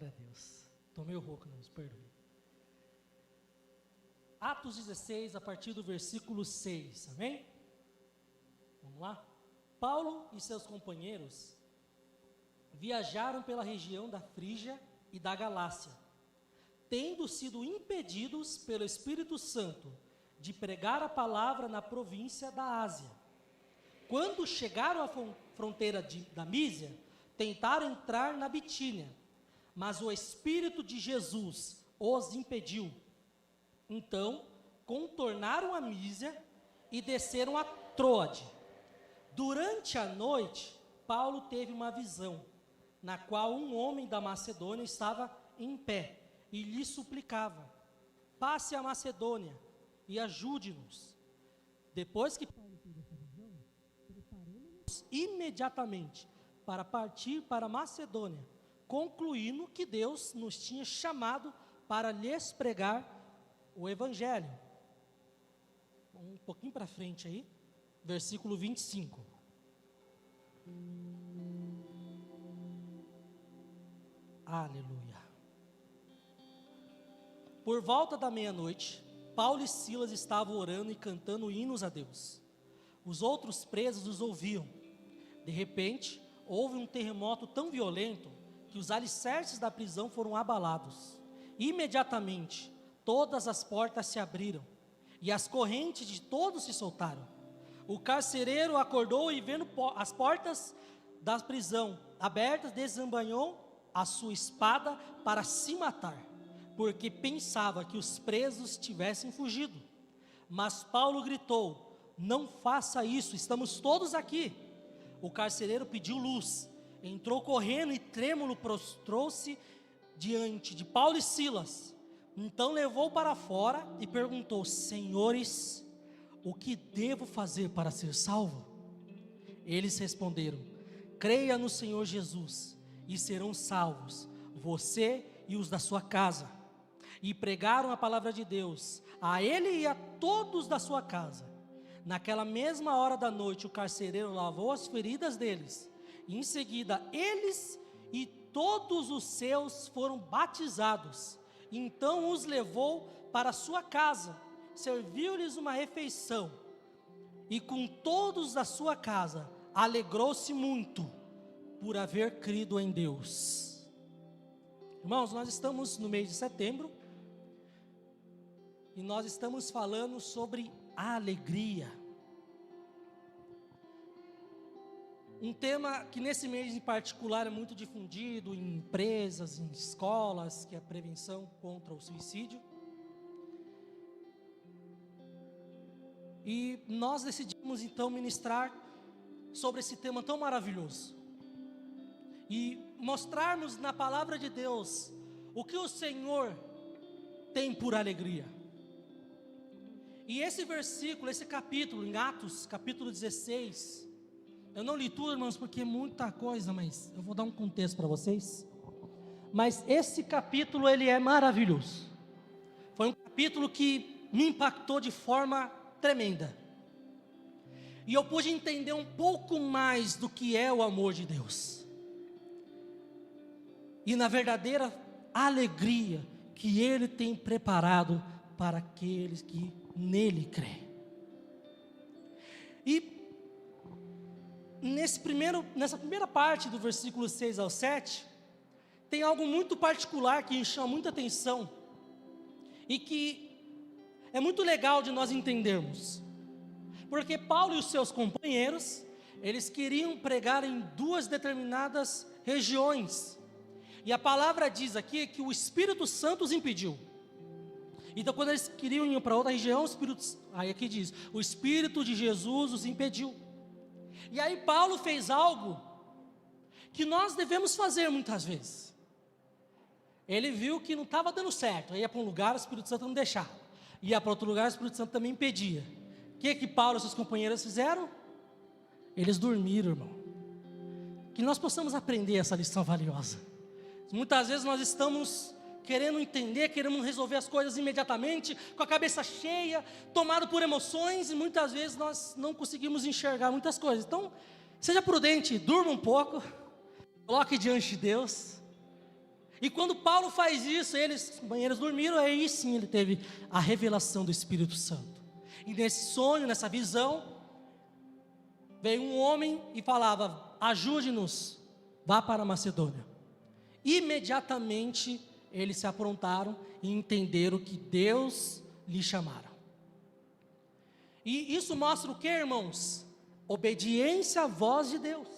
Glória a Deus. Estou meio rouco, não, perdoe. Atos 16, a partir do versículo 6, amém? Vamos lá? Paulo e seus companheiros viajaram pela região da Frígia e da Galácia, tendo sido impedidos pelo Espírito Santo de pregar a palavra na província da Ásia. Quando chegaram à fronteira da Mísia, tentaram entrar na Bitínia, mas o Espírito de Jesus os impediu. Então, contornaram a Mísia e desceram a Troade. Durante a noite, Paulo teve uma visão, na qual um homem da Macedônia estava em pé e lhe suplicava: passe a Macedônia e ajude-nos. Depois que Paulo teve essa visão, preparamos-nos imediatamente para partir para a Macedônia, concluindo que Deus nos tinha chamado para lhes pregar o Evangelho. Um pouquinho para frente aí, versículo 25. Aleluia. Por volta da meia-noite, Paulo e Silas estavam orando e cantando hinos a Deus. Os outros presos os ouviam. De repente, houve um terremoto tão violento que os alicerces da prisão foram abalados. Imediatamente, todas as portas se abriram e as correntes de todos se soltaram. O carcereiro acordou e, vendo as portas da prisão abertas, desembanhou a sua espada para se matar, porque pensava que os presos tivessem fugido. Mas Paulo gritou: não faça isso, estamos todos aqui. O carcereiro pediu luz, entrou correndo e trêmulo prostrou-se diante de Paulo e Silas. Então levou para fora e perguntou: senhores, o que devo fazer para ser salvo? Eles responderam: creia no Senhor Jesus e serão salvos, você e os da sua casa. E pregaram a palavra de Deus a ele e a todos da sua casa. Naquela mesma hora da noite, o carcereiro lavou as feridas deles. E em seguida, eles e todos os seus foram batizados. Então os levou para sua casa, serviu-lhes uma refeição, e com todos da sua casa alegrou-se muito por haver crido em Deus. Irmãos, nós estamos no mês de setembro e nós estamos falando sobre a alegria. Um tema que nesse mês em particular é muito difundido em empresas, em escolas, que é a prevenção contra o suicídio. E nós decidimos então ministrar sobre esse tema tão maravilhoso e mostrarmos na palavra de Deus o que o Senhor tem por alegria. E esse versículo, esse capítulo em Atos, capítulo 16, eu não li tudo, irmãos, porque é muita coisa, mas eu vou dar um contexto para vocês. Mas esse capítulo, ele é maravilhoso. Foi um capítulo que me impactou de forma tremenda. E eu pude entender um pouco mais do que é o amor de Deus. E na verdadeira alegria que Ele tem preparado para aqueles que nele creem. E nessa primeira parte do versículo 6 ao 7, tem algo muito particular que chama muita atenção e que é muito legal de nós entendermos. Porque Paulo e os seus companheiros, eles queriam pregar em duas determinadas regiões. E a palavra diz aqui que o Espírito Santo os impediu. Então quando eles queriam ir para outra região, aí aqui diz, o Espírito de Jesus os impediu. E aí Paulo fez algo que nós devemos fazer muitas vezes. Ele viu que não estava dando certo, aí ia para um lugar, o Espírito Santo não deixava. Ia para outro lugar, o Espírito Santo também impedia. O que Paulo e seus companheiros fizeram? Eles dormiram, irmão. Que nós possamos aprender essa lição valiosa. Muitas vezes nós estamos querendo entender, queremos resolver as coisas imediatamente, com a cabeça cheia, tomado por emoções, e muitas vezes nós não conseguimos enxergar muitas coisas. Então, seja prudente, durma um pouco, coloque diante de Deus, E quando Paulo faz isso, os companheiros dormiram, aí sim ele teve a revelação do Espírito Santo. E nesse sonho, nessa visão, veio um homem e falava: ajude-nos, vá para a Macedônia. Imediatamente eles se aprontaram e entenderam que Deus lhe chamara. E isso mostra o que, irmãos? Obediência à voz de Deus.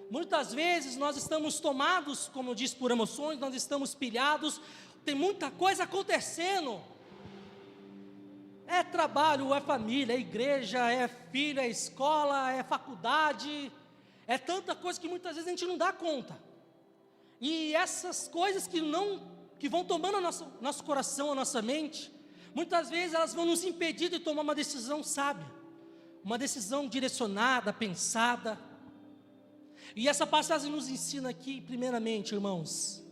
Muitas vezes nós estamos tomados, como eu disse, por emoções, nós estamos pilhados, tem muita coisa acontecendo. É trabalho, é família, é igreja, é filho, é escola, é faculdade, é tanta coisa que muitas vezes a gente não dá conta. E essas coisas que vão tomando nosso coração, a nossa mente, muitas vezes elas vão nos impedir de tomar uma decisão sábia, uma decisão direcionada, pensada. E essa passagem nos ensina aqui, primeiramente, irmãos,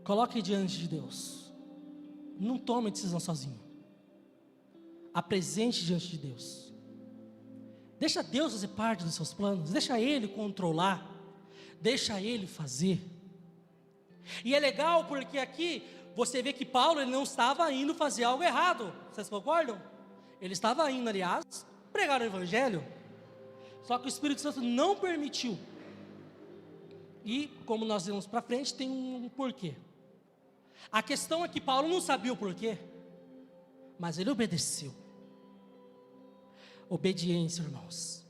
coloque diante de Deus, não tome decisão sozinho, apresente diante de Deus, deixa Deus fazer parte dos seus planos, deixa Ele controlar, deixa Ele fazer. E é legal porque aqui você vê que Paulo, ele não estava indo fazer algo errado, vocês concordam? Ele estava indo, aliás, pregar o Evangelho, só que o Espírito Santo não permitiu. E como nós vemos para frente, tem um porquê. A questão é que Paulo não sabia o porquê, mas ele obedeceu. Obediência, irmãos,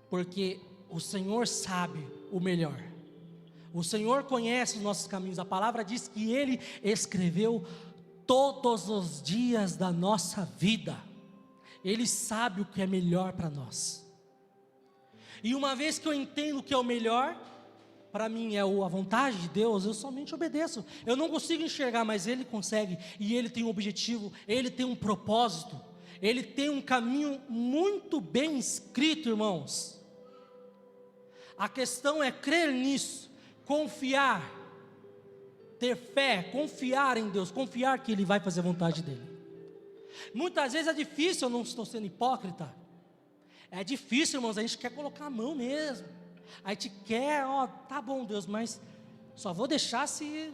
porque o Senhor sabe o melhor, o Senhor conhece os nossos caminhos. A palavra diz que Ele escreveu todos os dias da nossa vida, Ele sabe o que é melhor para nós. E uma vez que eu entendo o que é o melhor, para mim é a vontade de Deus, eu somente obedeço. Eu não consigo enxergar, mas Ele consegue, e Ele tem um objetivo, Ele tem um propósito, Ele tem um caminho muito bem escrito, irmãos. A questão é crer nisso, confiar, ter fé, confiar em Deus, confiar que Ele vai fazer a vontade dEle. Muitas vezes é difícil, eu não estou sendo hipócrita, é difícil, irmãos, a gente quer colocar a mão mesmo, a gente quer, tá bom Deus, mas só vou deixar se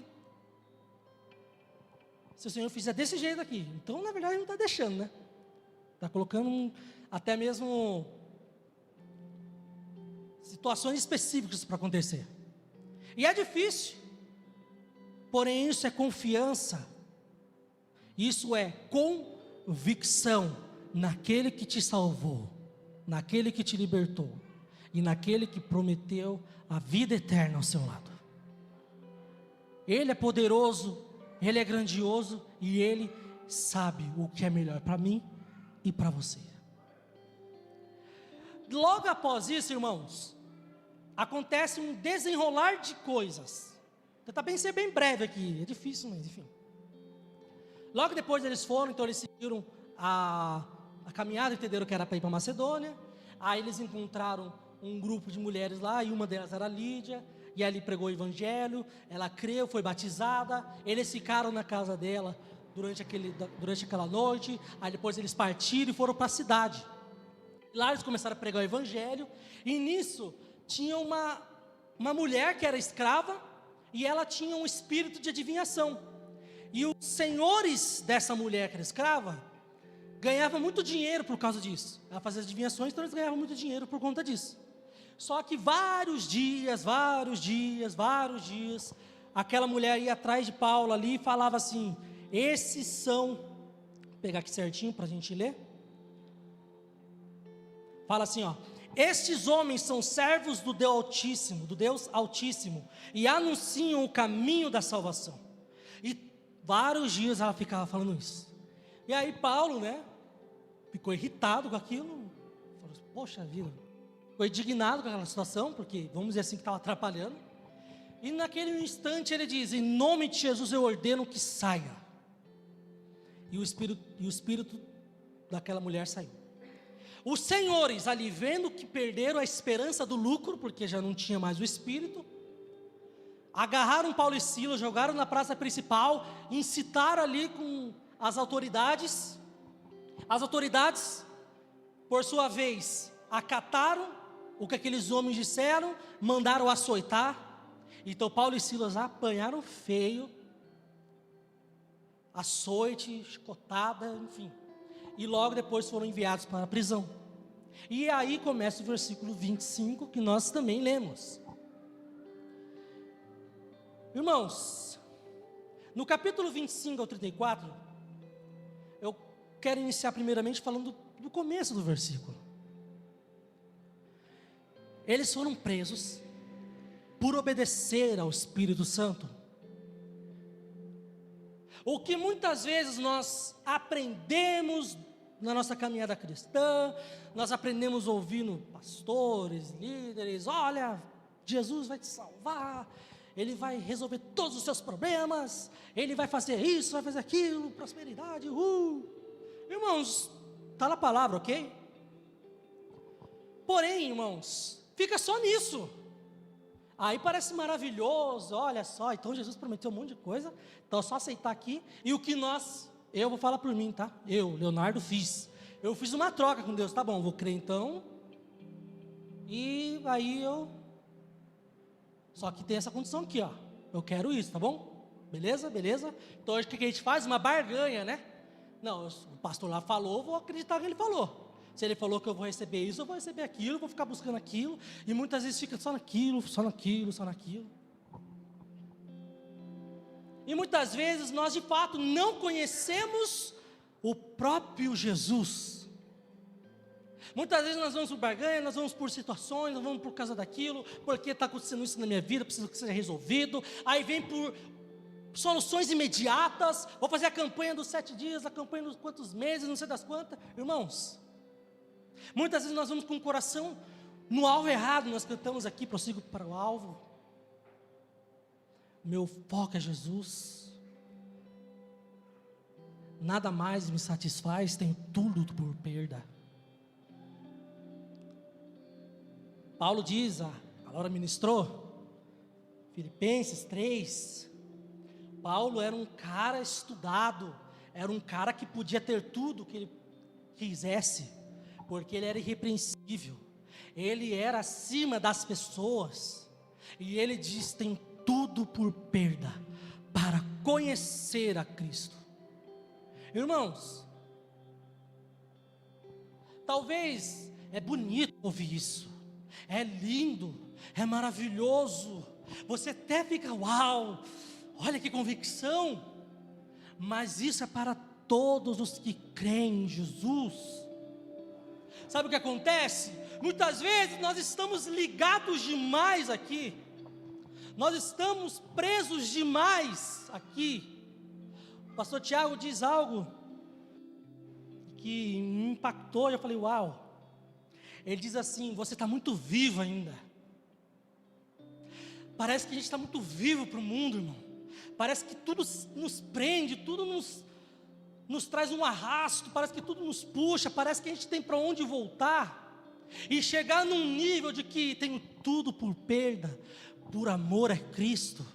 o Senhor fizer desse jeito aqui. Então na verdade Ele não está deixando, né? Está colocando até mesmo situações específicas para acontecer. E é difícil, porém isso é confiança, isso é convicção naquele que te salvou, naquele que te libertou e naquele que prometeu a vida eterna ao seu lado. Ele é poderoso, Ele é grandioso e Ele sabe o que é melhor para mim e para você. Logo após isso, irmãos, acontece um desenrolar de coisas. Vou tentar ser bem breve aqui, é difícil, mas enfim. Logo depois eles foram, então eles seguiram a caminhada, entenderam que era para ir para Macedônia. Aí eles encontraram um grupo de mulheres lá, e uma delas era Lídia, e ali pregou o Evangelho, ela creu, foi batizada. Eles ficaram na casa dela durante aquela noite. Aí depois eles partiram e foram para a cidade. Lá eles começaram a pregar o Evangelho, e nisso tinha uma mulher que era escrava, e ela tinha um espírito de adivinhação, e os senhores dessa mulher que era escrava, ganhavam muito dinheiro por causa disso. Ela fazia adivinhações, então eles ganhavam muito dinheiro por conta disso. Só que vários dias, aquela mulher ia atrás de Paulo ali e falava assim, esses são, vou pegar aqui certinho para a gente ler, fala assim, estes homens são servos do Deus Altíssimo, e anunciam o caminho da salvação. E vários dias ela ficava falando isso. E aí Paulo, ficou irritado com aquilo, falou, poxa vida, ficou indignado com aquela situação, porque vamos dizer assim que estava atrapalhando. E naquele instante ele diz, em nome de Jesus eu ordeno que saia. E o espírito daquela mulher saiu. Os senhores ali, vendo que perderam a esperança do lucro, porque já não tinha mais o espírito, agarraram Paulo e Silas, jogaram na praça principal, incitaram ali com as autoridades. As autoridades, por sua vez, acataram o que aqueles homens disseram, mandaram açoitar. Então Paulo e Silas apanharam feio, açoite, chicotada, enfim. E logo depois foram enviados para a prisão. E aí começa o versículo 25, que nós também lemos. Irmãos, no capítulo 25 ao 34, eu quero iniciar primeiramente falando do começo do versículo. Eles foram presos por obedecer ao Espírito Santo. O que muitas vezes nós aprendemos na nossa caminhada cristã, nós aprendemos ouvindo pastores, líderes, olha, Jesus vai te salvar, Ele vai resolver todos os seus problemas, Ele vai fazer isso, vai fazer aquilo, prosperidade, Irmãos, está na palavra, ok? Porém, irmãos, fica só nisso. Aí parece maravilhoso, olha só, então Jesus prometeu um monte de coisa, então é só aceitar aqui, e o que eu vou falar por mim, tá? Eu, Leonardo, eu fiz uma troca com Deus, tá bom, vou crer então, e aí só que tem essa condição aqui, ó, eu quero isso, tá bom? Beleza? Então hoje o que a gente faz? Uma barganha, né? Não, o pastor lá falou, vou acreditar no que ele falou. Se ele falou que eu vou receber isso, eu vou receber aquilo, vou ficar buscando aquilo, e muitas vezes fica só naquilo. E muitas vezes nós de fato não conhecemos o próprio Jesus. Muitas vezes nós vamos por barganha, nós vamos por situações, nós vamos por causa daquilo, porque está acontecendo isso na minha vida, preciso que seja resolvido, aí vem por soluções imediatas, vou fazer a campanha dos 7 dias, a campanha dos quantos meses, não sei das quantas, irmãos. Muitas vezes nós vamos com o coração no alvo errado, nós cantamos aqui, prossigo para o alvo, meu foco é Jesus, nada mais me satisfaz, tenho tudo por perda. Paulo diz, a Laura ministrou, Filipenses 3, Paulo era um cara estudado, era um cara que podia ter tudo o que ele quisesse, porque ele era irrepreensível, ele era acima das pessoas, e ele diz, tem tudo por perda, para conhecer a Cristo. Irmãos, talvez é bonito ouvir isso, é lindo, é maravilhoso, você até fica, uau, olha que convicção, mas isso é para todos os que creem em Jesus. Sabe o que acontece? Muitas vezes nós estamos ligados demais aqui, nós estamos presos demais aqui. O pastor Tiago diz algo que me impactou, eu falei, uau. Ele diz assim, você está muito vivo ainda. Parece que a gente está muito vivo para o mundo, irmão. Parece que tudo nos prende, tudo nos traz um arrasto, parece que tudo nos puxa, parece que a gente tem para onde voltar, e chegar num nível de que tenho tudo por perda, por amor a Cristo.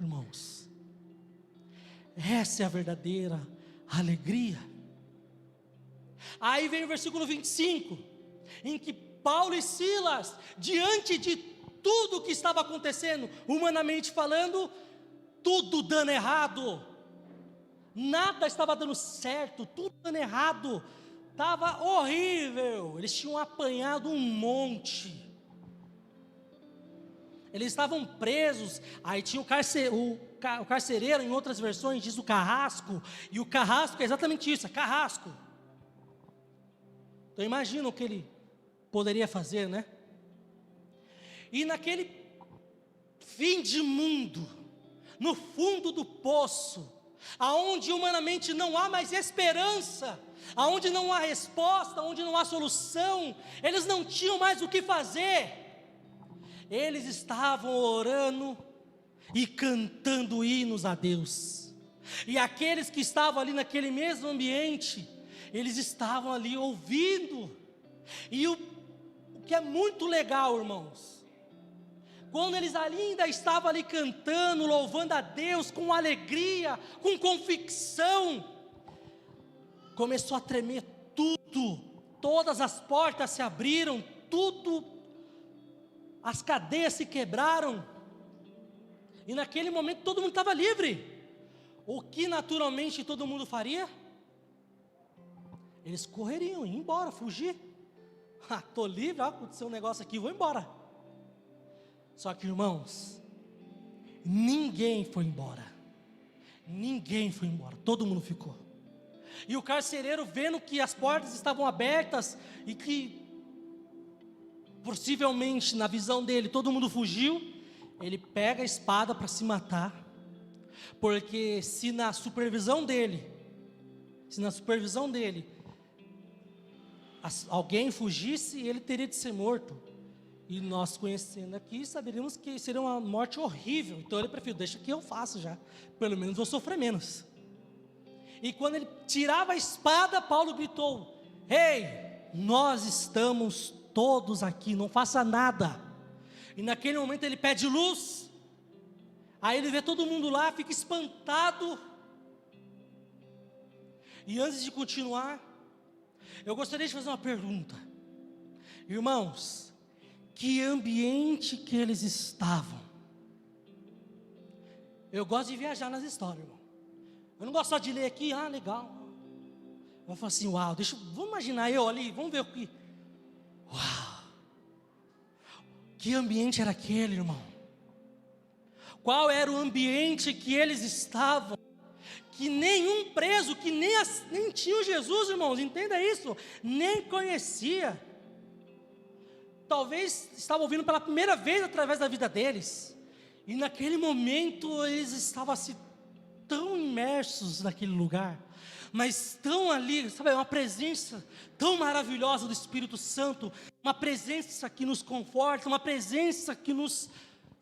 Irmãos, essa é a verdadeira alegria. Aí vem o versículo 25, em que Paulo e Silas, diante de tudo o que estava acontecendo, humanamente falando, tudo dando errado, nada estava dando certo, tudo dando errado, estava horrível, eles tinham apanhado um monte, eles estavam presos, aí tinha o carcereiro, em outras versões diz o carrasco, e o carrasco é exatamente isso, é carrasco. Então imagina o que ele poderia fazer, né? E naquele fim de mundo, no fundo do poço, aonde humanamente não há mais esperança, aonde não há resposta, aonde não há solução, eles não tinham mais o que fazer, eles estavam orando e cantando hinos a Deus, e aqueles que estavam ali naquele mesmo ambiente, eles estavam ali ouvindo, e o que é muito legal, irmãos, quando eles ainda estavam ali cantando, louvando a Deus com alegria, com convicção, começou a tremer tudo, todas as portas se abriram, tudo, as cadeias se quebraram, E naquele momento todo mundo estava livre. O que naturalmente todo mundo faria? Eles correriam, iam embora, fugir. Estou livre, aconteceu um negócio aqui, vou embora. Só que, irmãos, ninguém foi embora. Ninguém foi embora, todo mundo ficou. E o carcereiro, vendo que as portas estavam abertas e que possivelmente, na visão dele, todo mundo fugiu, ele pega a espada para se matar, porque se na supervisão dele, alguém fugisse, ele teria de ser morto. E nós, conhecendo aqui, saberíamos que seria uma morte horrível. Então ele preferiu, deixa que eu faço já, pelo menos vou sofrer menos. E quando ele tirava a espada, Paulo gritou: ei, nós estamos todos aqui, não faça nada. E naquele momento ele pede luz. Aí ele vê todo mundo lá, fica espantado. E antes de continuar, eu gostaria de fazer uma pergunta. Irmãos, que ambiente que eles estavam? Eu gosto de viajar nas histórias, irmão. Eu não gosto só de ler aqui, legal. Eu falo assim, uau, vamos imaginar eu ali, vamos ver o que. Uau! Que ambiente era aquele, irmão? Qual era o ambiente que eles estavam? Que nenhum preso, que nem tinha o Jesus, irmãos, entenda isso, nem conhecia. Talvez estavam ouvindo pela primeira vez através da vida deles. E naquele momento eles estavam assim, tão imersos naquele lugar, mas tão ali, sabe, uma presença tão maravilhosa do Espírito Santo, uma presença que nos conforta, uma presença que nos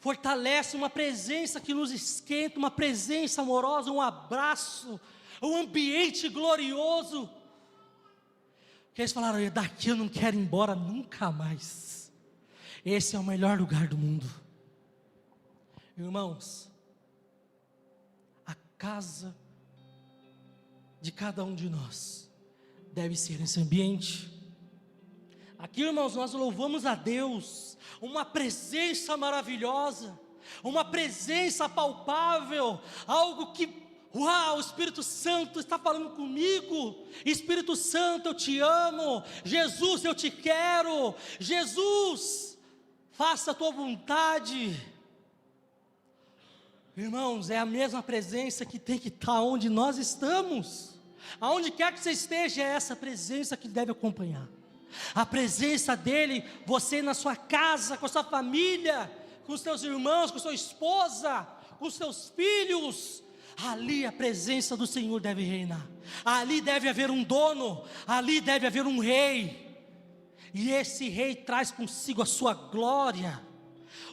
fortalece, uma presença que nos esquenta, uma presença amorosa, um abraço, um ambiente glorioso, que eles falaram: daqui eu não quero ir embora nunca mais, esse é o melhor lugar do mundo. Irmãos, a casa de cada um de nós deve ser esse ambiente. Aqui, irmãos, nós louvamos a Deus, uma presença maravilhosa, uma presença palpável, algo que, uau, o Espírito Santo está falando comigo. Espírito Santo, eu te amo. Jesus, eu te quero. Jesus, faça a tua vontade. Irmãos, é a mesma presença que tem que estar onde nós estamos. Aonde quer que você esteja, é essa presença que deve acompanhar. A presença dEle, você na sua casa, com a sua família, com os seus irmãos, com a sua esposa, com os seus filhos. Ali a presença do Senhor deve reinar. Ali deve haver um dono, ali deve haver um rei. E esse rei traz consigo a sua glória.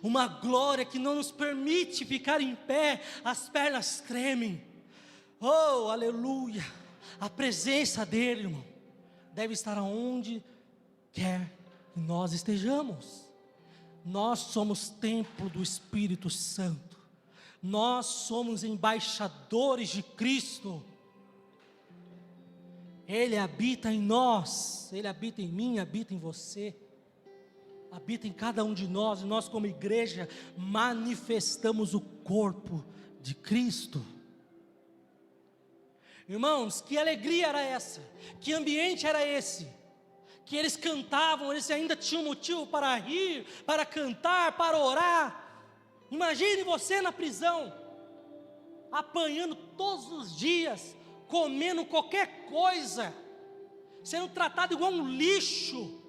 Uma glória que não nos permite ficar em pé, as pernas tremem. Oh, aleluia! A presença dEle, irmão, deve estar aonde quer que nós estejamos. Nós somos templo do Espírito Santo. Nós somos embaixadores de Cristo. Ele habita em nós, Ele habita em mim, habita em você, habita em cada um de nós. E nós, como igreja, manifestamos o corpo de Cristo. Irmãos, que alegria era essa? Que ambiente era esse? Que eles cantavam, eles ainda tinham motivo para rir, para cantar, para orar. Imagine você na prisão, apanhando todos os dias, comendo qualquer coisa, sendo tratado igual um lixo,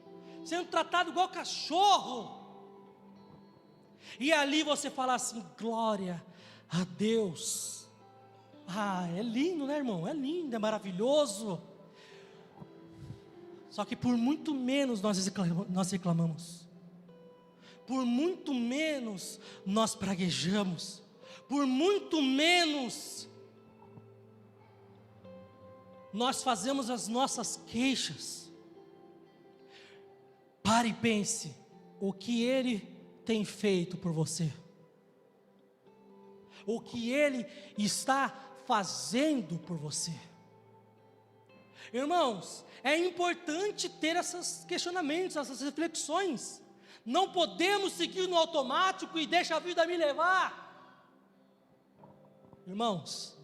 sendo tratado igual cachorro. E ali você fala assim: glória a Deus. É lindo, né, irmão? É lindo, é maravilhoso. Só que por muito menos nós reclamamos. Por muito menos nós praguejamos. Por muito menos nós fazemos as nossas queixas. Pare e pense o que Ele tem feito por você. O que Ele está fazendo por você. Irmãos, é importante ter esses questionamentos, essas reflexões. Não podemos seguir no automático e deixar a vida me levar. Irmãos,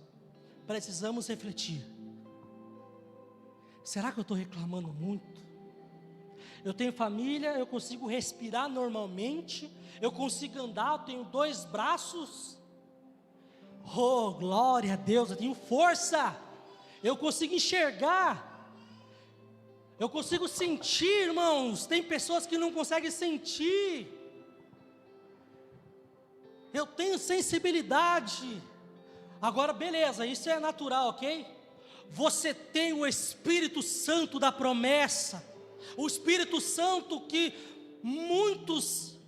precisamos refletir. Será que eu estou reclamando muito? Eu tenho família, eu consigo respirar normalmente, eu consigo andar, eu tenho 2 braços. Oh, glória a Deus, eu tenho força, eu consigo enxergar, eu consigo sentir, irmãos. Tem pessoas que não conseguem sentir. Eu tenho sensibilidade. Agora, beleza, isso é natural, ok? Você tem o Espírito Santo da promessa, o Espírito Santo que muitos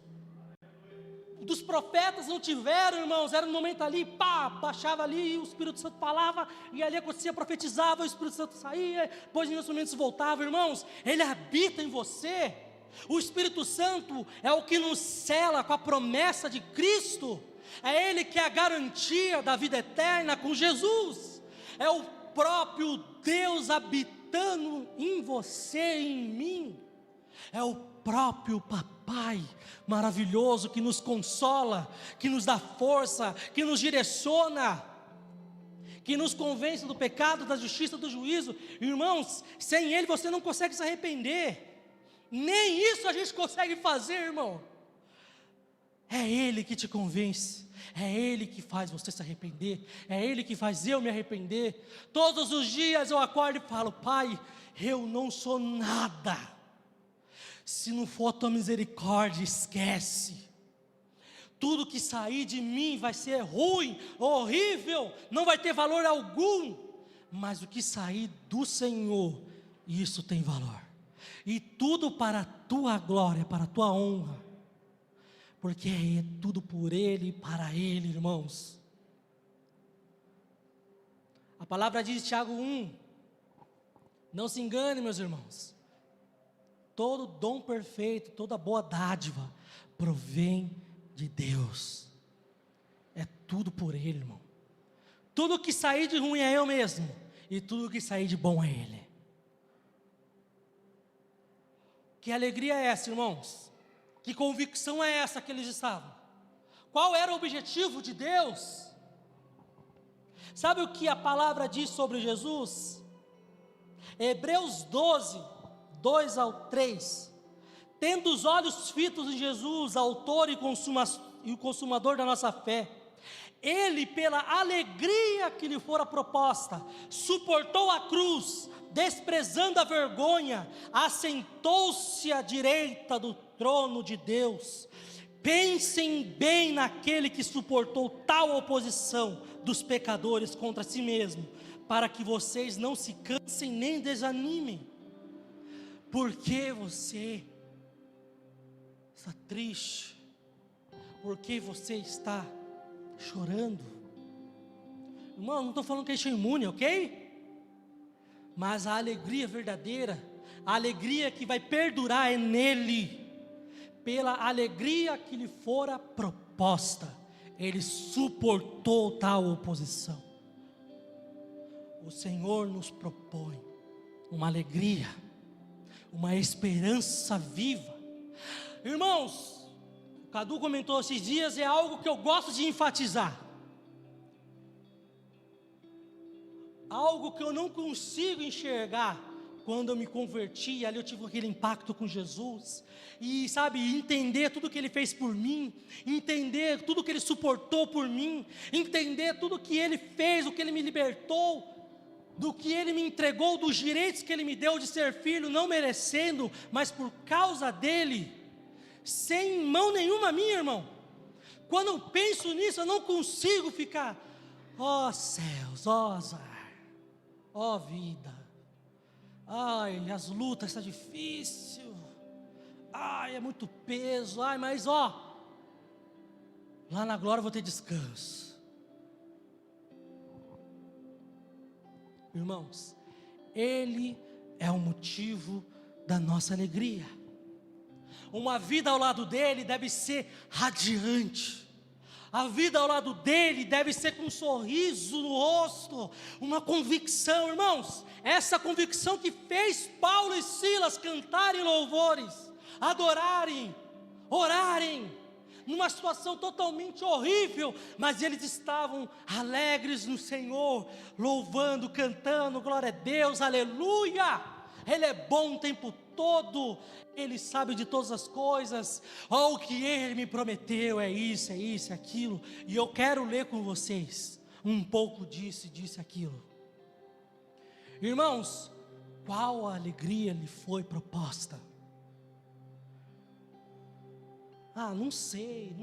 dos profetas não tiveram, irmãos. Era um momento ali, pá, baixava ali, e o Espírito Santo falava, e ali acontecia, profetizava, o Espírito Santo saía, depois em outros momentos voltava. Irmãos, Ele habita em você. O Espírito Santo é o que nos sela com a promessa de Cristo. É Ele que é a garantia da vida eterna com Jesus. É o próprio Deus habitando em você e em mim. É o próprio Papai maravilhoso que nos consola, que nos dá força, que nos direciona, que nos convence do pecado, da justiça, do juízo. Irmãos, sem Ele você não consegue se arrepender. Nem isso a gente consegue fazer, irmão. É Ele que te convence, é Ele que faz você se arrepender, é Ele que faz eu me arrepender. Todos os dias eu acordo e falo: Pai, eu não sou nada. Se não for a tua misericórdia, esquece. Tudo que sair de mim vai ser ruim, horrível, não vai ter valor algum. Mas o que sair do Senhor, isso tem valor. E tudo para a tua glória, para a tua honra. Porque é tudo por Ele e para Ele, irmãos. A palavra diz em Tiago 1, não se engane, meus irmãos. Todo dom perfeito, toda boa dádiva, provém de Deus. É tudo por Ele, irmão. Tudo que sair de ruim é eu mesmo, e tudo que sair de bom é Ele. Que alegria é essa, irmãos? Que convicção é essa que eles estavam? Qual era o objetivo de Deus? Sabe o que a palavra diz sobre Jesus? Hebreus 12, 2 ao 3, tendo os olhos fitos em Jesus, autor e consumador da nossa fé, Ele, pela alegria que lhe fora proposta, suportou a cruz, desprezando a vergonha, assentou-se à direita do trono de Deus. Pensem bem naquele que suportou tal oposição dos pecadores contra si mesmo, para que vocês não se cansem nem desanimem. Por que você está triste? Por que você está chorando? Irmão, não estou falando que é imune, ok? Mas a alegria verdadeira, a alegria que vai perdurar é nele. Pela alegria que lhe fora proposta, Ele suportou tal oposição. O Senhor nos propõe uma alegria, uma esperança viva. Irmãos, o Cadu comentou esses dias, é algo que eu gosto de enfatizar. Algo que eu não consigo enxergar quando eu me converti, ali eu tive aquele impacto com Jesus. E sabe, entender tudo que Ele fez por mim, entender tudo que Ele suportou por mim, entender tudo que Ele fez, o que Ele me libertou, do que Ele me entregou, dos direitos que Ele me deu de ser filho, não merecendo, mas por causa dEle, sem mão nenhuma minha, irmão. Quando eu penso nisso, eu não consigo ficar, ó céus, ó azar, ó vida, ai, as lutas estão difíceis, ai, é muito peso, ai, mas ó, lá na glória eu vou ter descanso. Irmãos, Ele é o motivo da nossa alegria. Uma vida ao lado dEle deve ser radiante. A vida ao lado dEle deve ser com um sorriso no rosto, uma convicção, irmãos. Essa convicção que fez Paulo e Silas cantarem louvores, adorarem, orarem, numa situação totalmente horrível, mas eles estavam alegres no Senhor, louvando, cantando, glória a Deus, aleluia. Ele é bom o tempo todo, Ele sabe de todas as coisas, o que Ele me prometeu é isso, é aquilo, e eu quero ler com vocês um pouco disso e disso e aquilo. Irmãos, qual a alegria lhe foi proposta? Não sei,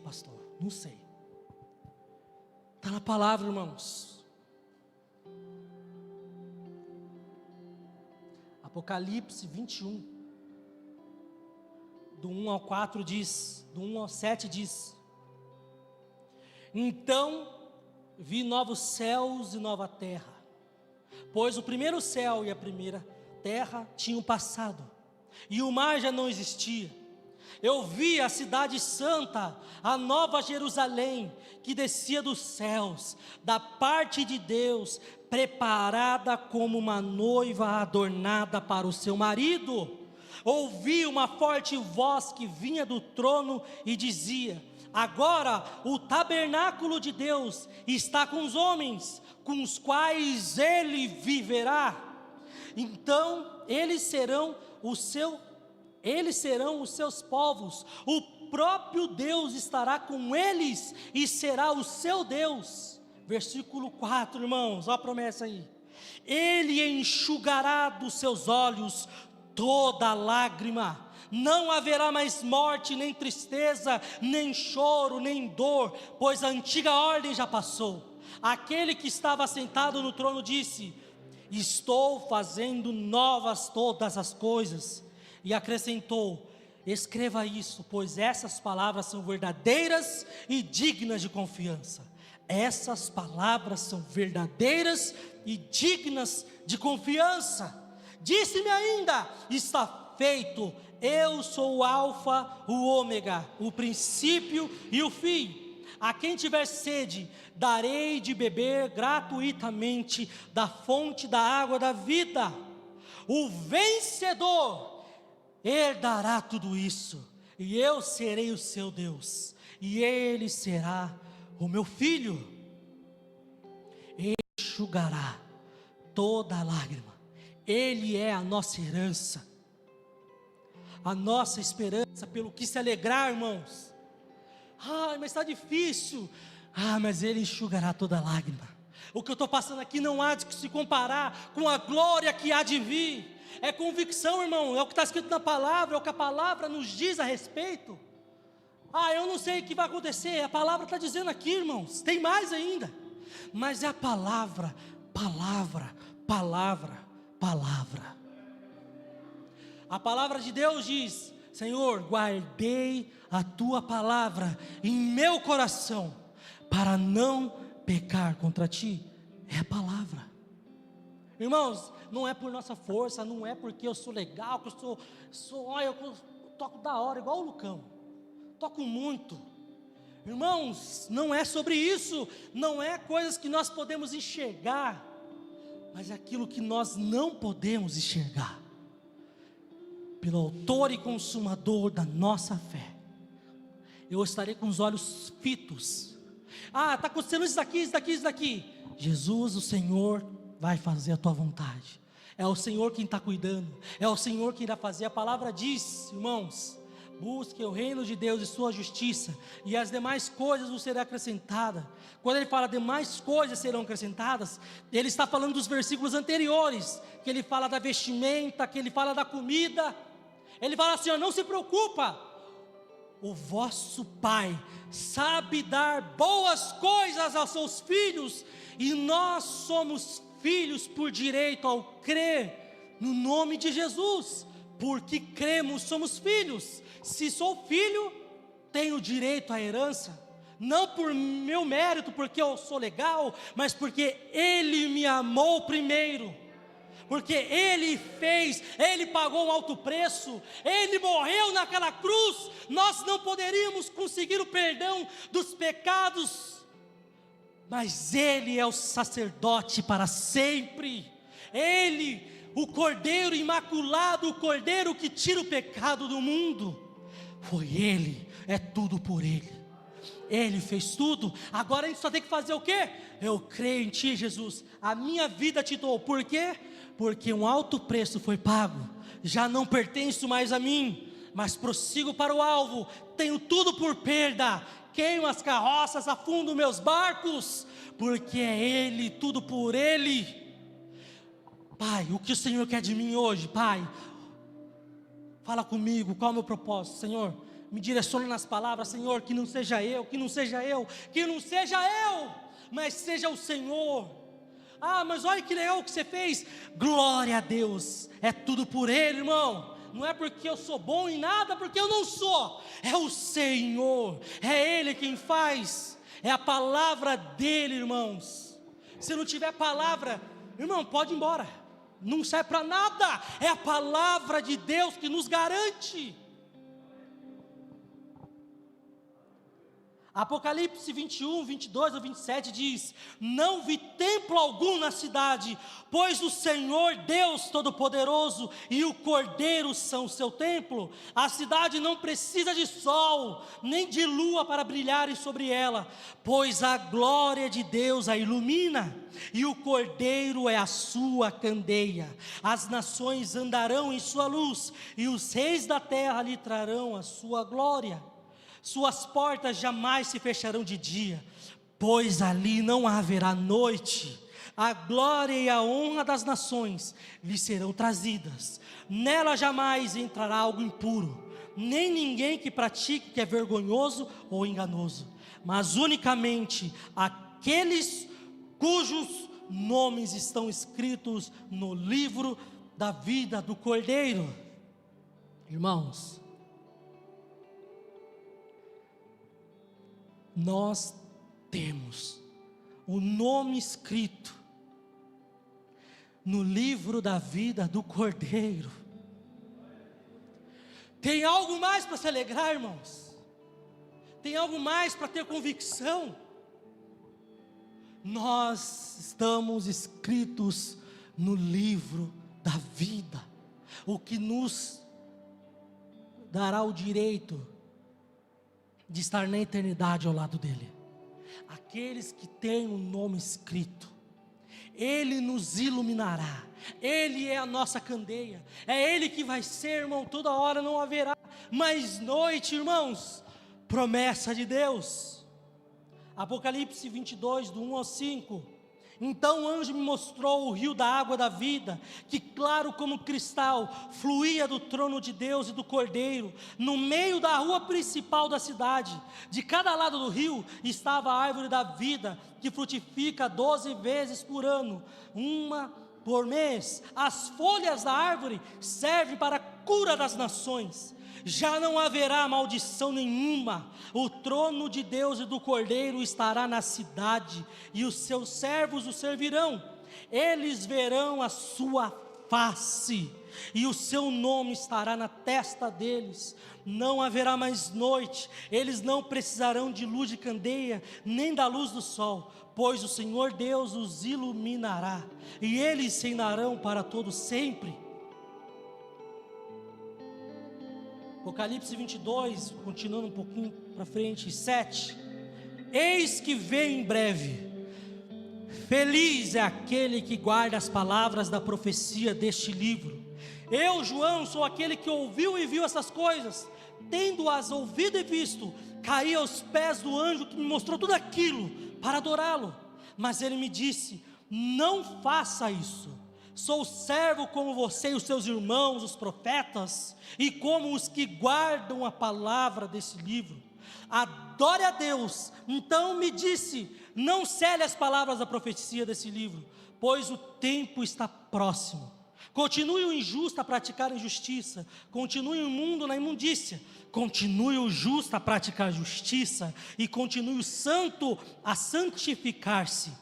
pastor, não sei. Está na palavra, irmãos. Apocalipse 21, do 1 ao 4 diz, do 1 ao 7 diz: então vi novos céus e nova terra, pois o primeiro céu e a primeira terra tinham passado, e o mar já não existia. Eu vi a cidade santa, a nova Jerusalém, que descia dos céus, da parte de Deus, preparada como uma noiva adornada para o seu marido. Ouvi uma forte voz que vinha do trono e dizia: agora o tabernáculo de Deus está com os homens, com os quais Ele viverá. Então eles serão os seus povos, o próprio Deus estará com eles e será o seu Deus. Versículo 4, irmãos, olha a promessa aí: Ele enxugará dos seus olhos toda lágrima, não haverá mais morte, nem tristeza, nem choro, nem dor, pois a antiga ordem já passou. Aquele que estava sentado no trono disse: estou fazendo novas todas as coisas. E acrescentou: escreva isso, pois essas palavras são verdadeiras e dignas de confiança. Essas palavras são verdadeiras e dignas de confiança. Disse-me ainda: está feito, eu sou o Alfa, o Ômega, o princípio e o fim. A quem tiver sede, darei de beber gratuitamente da fonte da água da vida. O vencedor herdará tudo isso, e eu serei o seu Deus, e ele será o meu filho. Ele enxugará toda a lágrima. Ele é a nossa herança, a nossa esperança, pelo que se alegrar, irmãos. Mas está difícil. Mas Ele enxugará toda a lágrima. O que eu estou passando aqui não há de se comparar com a glória que há de vir. É convicção, irmão, é o que está escrito na palavra, é o que a palavra nos diz a respeito. Eu não sei o que vai acontecer, a palavra está dizendo aqui, irmãos, tem mais ainda, mas é a palavra. A palavra de Deus diz: Senhor, guardei a tua palavra em meu coração, para não pecar contra ti. É a palavra. Irmãos, não é por nossa força, não é porque eu sou legal, que eu eu toco da hora, igual o Lucão, toco muito. Irmãos, não é sobre isso, não é coisas que nós podemos enxergar, mas é aquilo que nós não podemos enxergar. Pelo autor e consumador da nossa fé, eu estarei com os olhos fitos. Está acontecendo isso daqui. Jesus, o Senhor, vai fazer a tua vontade. É o Senhor quem está cuidando, é o Senhor quem irá fazer. A palavra diz, irmãos: busque o reino de Deus e sua justiça, e as demais coisas vos serão acrescentadas. Quando ele fala demais coisas serão acrescentadas, ele está falando dos versículos anteriores, que ele fala da vestimenta, que ele fala da comida. Ele fala assim: não se preocupa, o vosso Pai sabe dar boas coisas aos seus filhos, e nós somos filhos por direito ao crer no nome de Jesus. Porque cremos, somos filhos. Se sou filho, tenho direito à herança, não por meu mérito, porque eu sou legal, mas porque Ele me amou primeiro, porque Ele fez, Ele pagou um alto preço, Ele morreu naquela cruz. Nós não poderíamos conseguir o perdão dos pecados, mas Ele é o sacerdote para sempre. Ele, o Cordeiro imaculado, o Cordeiro que tira o pecado do mundo. foi Ele, é tudo por Ele. Ele fez tudo, agora a gente só tem que fazer o quê? Eu creio em Ti, Jesus, a minha vida Te dou. Por quê? Porque um alto preço foi pago, já não pertenço mais a mim, mas prossigo para o alvo, tenho tudo por perda, queimo as carroças, afundo meus barcos, porque é Ele, tudo por Ele. Pai, o que o Senhor quer de mim hoje? Pai, fala comigo, qual é o meu propósito, Senhor? Me direciona nas palavras, Senhor, que não seja eu, que não seja eu, que não seja eu, mas seja o Senhor. Ah, mas olha que legal que você fez. Glória a Deus, é tudo por Ele, irmão. Não é porque eu sou bom em nada, porque eu não sou. É o Senhor, é Ele quem faz. É a palavra dEle, irmãos. Se não tiver palavra, irmão, pode ir embora. Não serve para nada. É a palavra de Deus que nos garante. Apocalipse 21, 22 ou 27 diz: não vi templo algum na cidade, pois o Senhor Deus Todo-Poderoso e o Cordeiro são o seu templo. A cidade não precisa de sol, nem de lua para brilharem sobre ela, pois a glória de Deus a ilumina, e o Cordeiro é a sua candeia. As nações andarão em sua luz, e os reis da terra lhe trarão a sua glória. Suas portas jamais se fecharão de dia, pois ali não haverá noite. A glória e a honra das nações lhe serão trazidas. Nela jamais entrará algo impuro, nem ninguém que pratique o que é vergonhoso ou enganoso, mas unicamente aqueles cujos nomes estão escritos no livro da vida do Cordeiro. Irmãos, nós temos o nome escrito no livro da vida do Cordeiro. Tem algo mais para se alegrar, irmãos? Tem algo mais para ter convicção? Nós estamos escritos no livro da vida, o que nos dará o direito de estar na eternidade ao lado dele. Aqueles que têm o nome escrito, Ele nos iluminará, Ele é a nossa candeia, é Ele que vai ser, irmão, toda hora não haverá mais noite, irmãos, promessa de Deus. Apocalipse 22, do 1 ao 5, então o anjo me mostrou o rio da água da vida, que claro como cristal, fluía do trono de Deus e do Cordeiro, no meio da rua principal da cidade. De cada lado do rio estava a árvore da vida, que frutifica 12 vezes por ano, uma por mês. As folhas da árvore servem para a cura das nações. Já não haverá maldição nenhuma. O trono de Deus e do Cordeiro estará na cidade, e os seus servos o servirão. Eles verão a sua face, e o seu nome estará na testa deles. Não haverá mais noite. Eles não precisarão de luz de candeia, nem da luz do sol, pois o Senhor Deus os iluminará, e eles reinarão para todo sempre. Apocalipse 22, continuando um pouquinho para frente, 7. Eis que vem em breve. Feliz é aquele que guarda as palavras da profecia deste livro. Eu, João, sou aquele que ouviu e viu essas coisas. Tendo-as ouvido e visto, caí aos pés do anjo que me mostrou tudo aquilo, para adorá-lo. Mas ele me disse: não faça isso. Sou servo como você e os seus irmãos, os profetas, e como os que guardam a palavra desse livro. Adore a Deus. Então me disse: não cele as palavras da profecia desse livro, pois o tempo está próximo. Continue o injusto a praticar a injustiça, continue o imundo na imundícia, continue o justo a praticar a justiça, e continue o santo a santificar-se.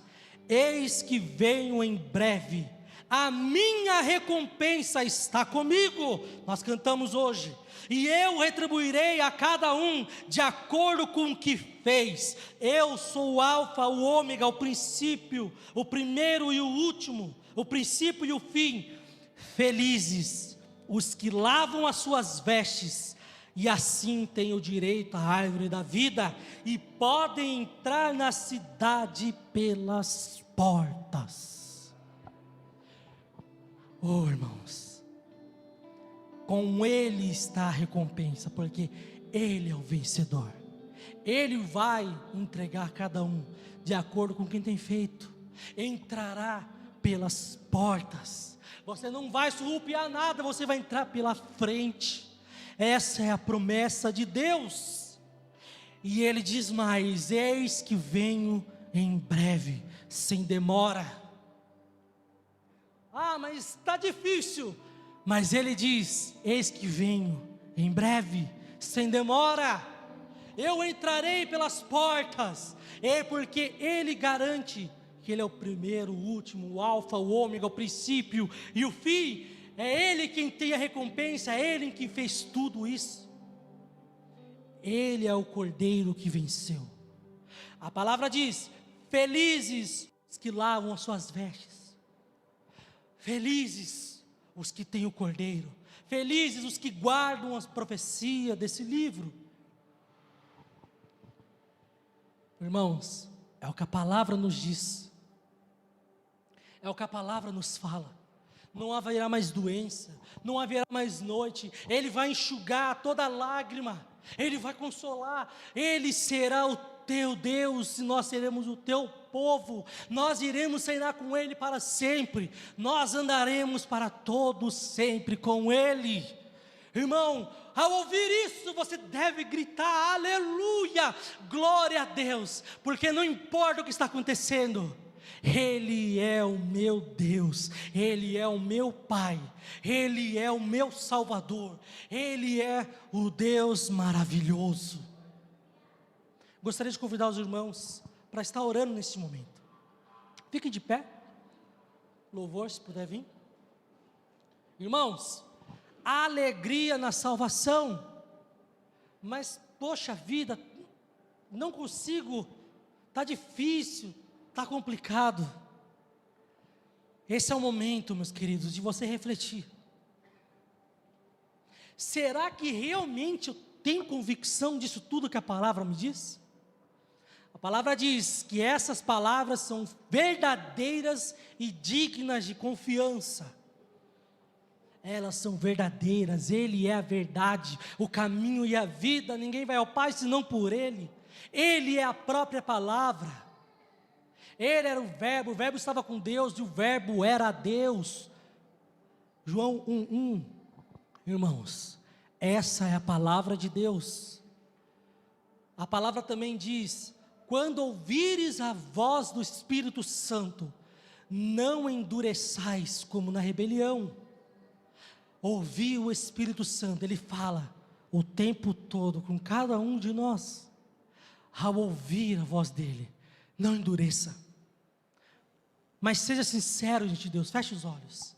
Eis que venho em breve. A minha recompensa está comigo. Nós cantamos hoje. E eu retribuirei a cada um de acordo com o que fez. Eu sou o alfa, o ômega, o princípio, o primeiro e o último, o princípio e o fim. Felizes os que lavam as suas vestes e assim têm o direito à árvore da vida, e podem entrar na cidade pelas portas. Oh, irmãos, com Ele está a recompensa, porque Ele é o vencedor. Ele vai entregar cada um de acordo com quem tem feito. Entrará pelas portas. Você não vai surrupiar nada, você vai entrar pela frente. Essa é a promessa de Deus. E Ele diz mais: eis que venho em breve, sem demora. Ah, mas está difícil. Mas Ele diz: eis que venho em breve, sem demora. Eu entrarei pelas portas. É porque Ele garante que Ele é o primeiro, o último, o alfa, o ômega, o princípio e o fim. É Ele quem tem a recompensa, é Ele quem fez tudo isso. Ele é o Cordeiro que venceu. A palavra diz: felizes os que lavam as suas vestes, felizes os que têm o Cordeiro, felizes os que guardam as profecias desse livro. Irmãos, é o que a palavra nos diz, é o que a palavra nos fala. Não haverá mais doença, não haverá mais noite. Ele vai enxugar toda lágrima, Ele vai consolar. Ele será o teu Deus, e nós seremos o teu povo. Nós iremos reinar com Ele para sempre. Nós andaremos para todos sempre com Ele. Irmão, ao ouvir isso, você deve gritar: aleluia, glória a Deus, porque não importa o que está acontecendo, Ele é o meu Deus, Ele é o meu Pai, Ele é o meu Salvador, Ele é o Deus maravilhoso. Gostaria de convidar os irmãos para estar orando nesse momento. Fiquem de pé, louvor se puder vir. Irmãos, há alegria na salvação, mas poxa vida, não consigo, está difícil, está complicado. Esse é o momento, meus queridos, de você refletir. Será que realmente eu tenho convicção disso tudo que a palavra me diz? A palavra diz que essas palavras são verdadeiras e dignas de confiança. Elas são verdadeiras, Ele é a verdade, o caminho e a vida. Ninguém vai ao Pai senão por Ele. Ele é a própria palavra. Ele era o Verbo estava com Deus e o Verbo era Deus. João 1:1. Irmãos, essa é a palavra de Deus. A palavra também diz: quando ouvires a voz do Espírito Santo, não endureçais como na rebelião. Ouvir o Espírito Santo, Ele fala o tempo todo com cada um de nós. Ao ouvir a voz dEle, não endureça. Mas seja sincero diante de Deus, feche os olhos.